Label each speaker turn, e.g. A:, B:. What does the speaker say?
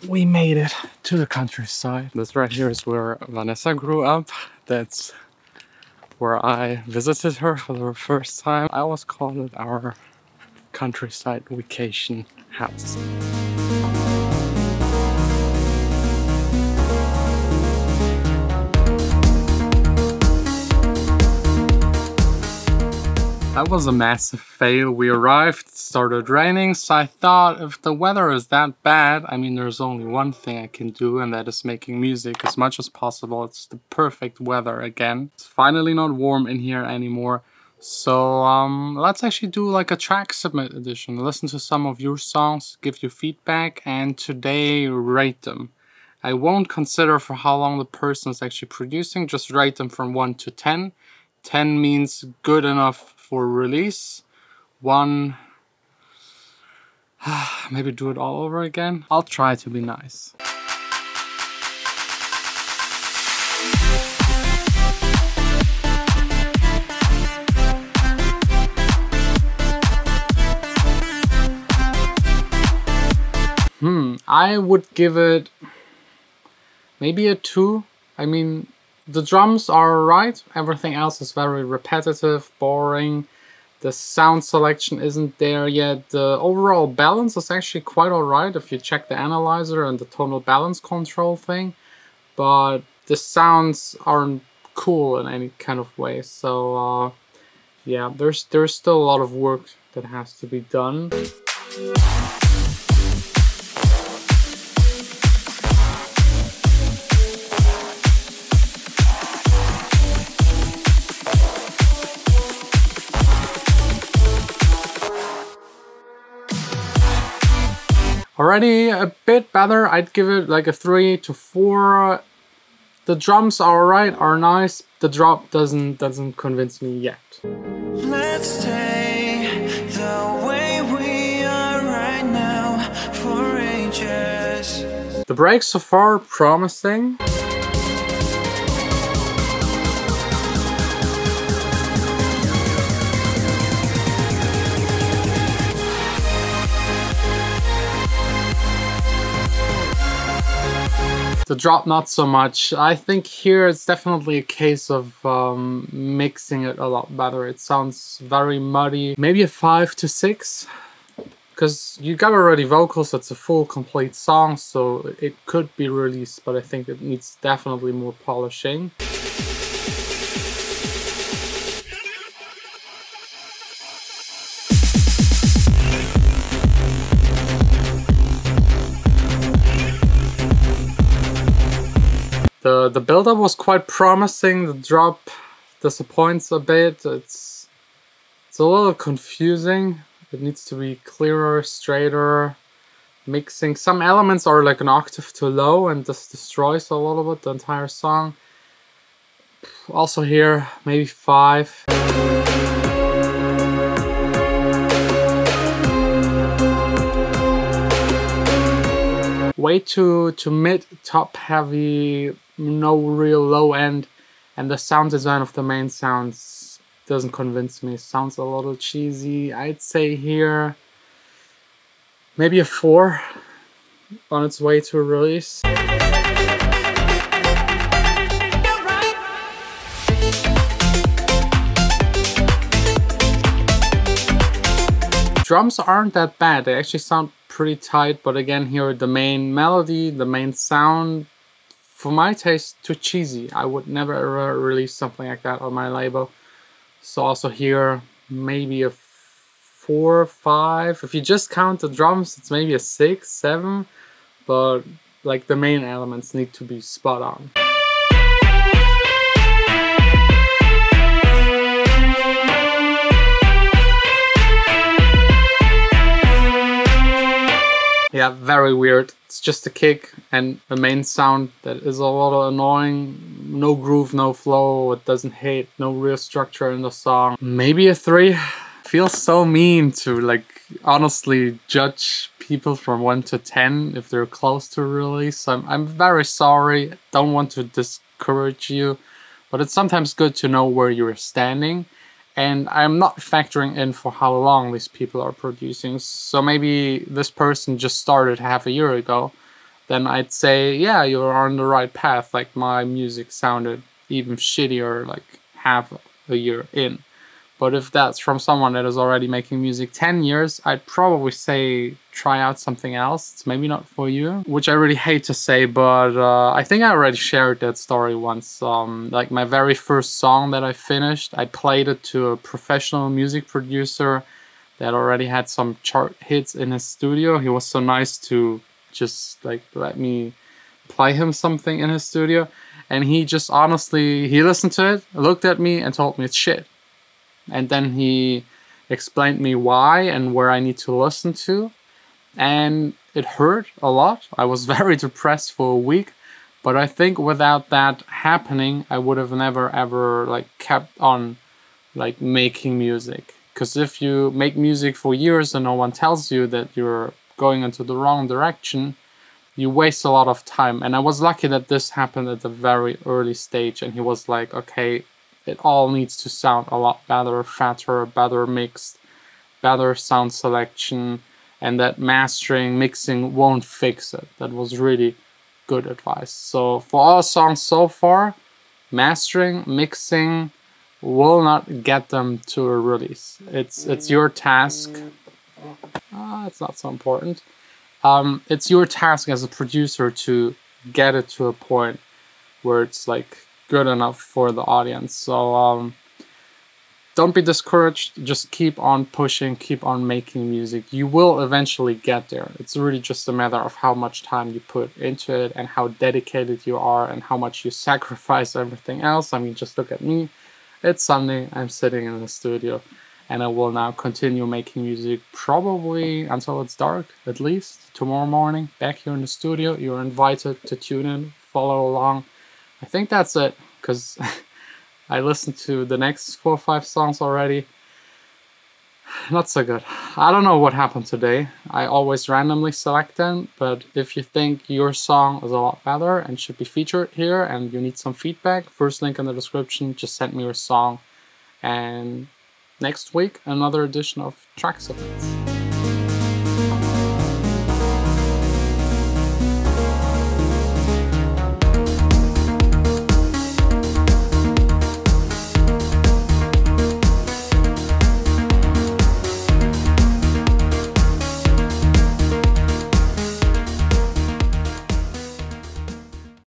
A: We made it to the countryside. This right here is where Vanessa grew up. That's where I visited her for the first time. I always call it our countryside vacation house. That was a massive fail. We arrived, it started raining, so I thought if the weather is that bad, I mean there's only one thing I can do, and that is making music as much as possible. It's the perfect weather again. It's finally not warm in here anymore. So let's actually do like a track submit edition. Listen to some of your songs, give you feedback, and today rate them. I won't consider for how long the person is actually producing, just rate them from 1 to 10. 10 means good enough for release. 1, maybe do it all over again. I'll try to be nice. I would give it maybe a 2. I mean, the drums are alright, everything else is very repetitive, boring. The sound selection isn't there yet. The overall balance is actually quite alright if you check the analyzer and the tonal balance control thing. But the sounds aren't cool in any kind of way. So yeah, there's still a lot of work that has to be done. Already a bit better. I'd give it like a 3 to 4. The drums are alright, are nice. The drop doesn't convince me yet. Let's stay the way we are right now for ages. The breaks so far are promising. The drop not so much. I think here it's definitely a case of mixing it a lot better. It sounds very muddy. Maybe a 5 to 6. Because you got already vocals, it's a full complete song, so it could be released, but I think it needs definitely more polishing. The build-up was quite promising. The drop disappoints a bit. It's a little confusing. It needs to be clearer, straighter, mixing. Some elements are like an octave too low and this destroys a little bit the entire song. Also here, maybe 5. Way too mid, top heavy, no real low end, and the sound design of the main sounds doesn't convince me. It sounds a little cheesy. I'd say here maybe a 4 on its way to release. Drums aren't that bad. They actually sound pretty tight, but again here the main melody, the main sound, for my taste, too cheesy. I would never ever release something like that on my label. So also here maybe a 4, 5. If you just count the drums, it's maybe a 6, 7, but like the main elements need to be spot on. Yeah, very weird. It's just a kick and a main sound that is a little annoying. No groove, no flow, it doesn't hit, no real structure in the song. Maybe a 3. Feels so mean to like honestly judge people from 1 to 10 if they're close to release. I'm very sorry, don't want to discourage you, but it's sometimes good to know where you're standing. And I'm not factoring in for how long these people are producing. So maybe this person just started half a year ago, then I'd say, yeah, you're on the right path. Like, my music sounded even shittier like half a year in. But if that's from someone that is already making music 10 years, I'd probably say try out something else. It's maybe not for you, which I really hate to say, but I think I already shared that story once. Like, my very first song that I finished, I played it to a professional music producer that already had some chart hits in his studio. He was so nice to just like let me play him something in his studio. And he just honestly, he listened to it, looked at me and told me it's shit. And then he explained me why and where I need to listen to. And it hurt a lot. I was very depressed for a week. But I think without that happening, I would have never ever like kept on like making music. Because if you make music for years and no one tells you that you're going into the wrong direction, you waste a lot of time. And I was lucky that this happened at a very early stage. And he was like, okay, it all needs to sound a lot better, fatter, better mixed, better sound selection, and that mastering, mixing won't fix it. That was really good advice. So for all songs so far, mastering, mixing will not get them to a release. It's your task. It's not so important. It's your task as a producer to get it to a point where it's like good enough for the audience. So don't be discouraged. Just keep on pushing, keep on making music. You will eventually get there. It's really just a matter of how much time you put into it and how dedicated you are and how much you sacrifice everything else. I mean, just look at me. It's Sunday, I'm sitting in the studio, and I will now continue making music probably until it's dark, at least tomorrow morning, back here in the studio. You're invited to tune in, follow along. I think that's it, because I listened to the next 4 or 5 songs already. Not so good. I don't know what happened today. I always randomly select them, but if you think your song is a lot better and should be featured here and you need some feedback, first link in the description, just send me your song. And next week, another edition of Track Submits.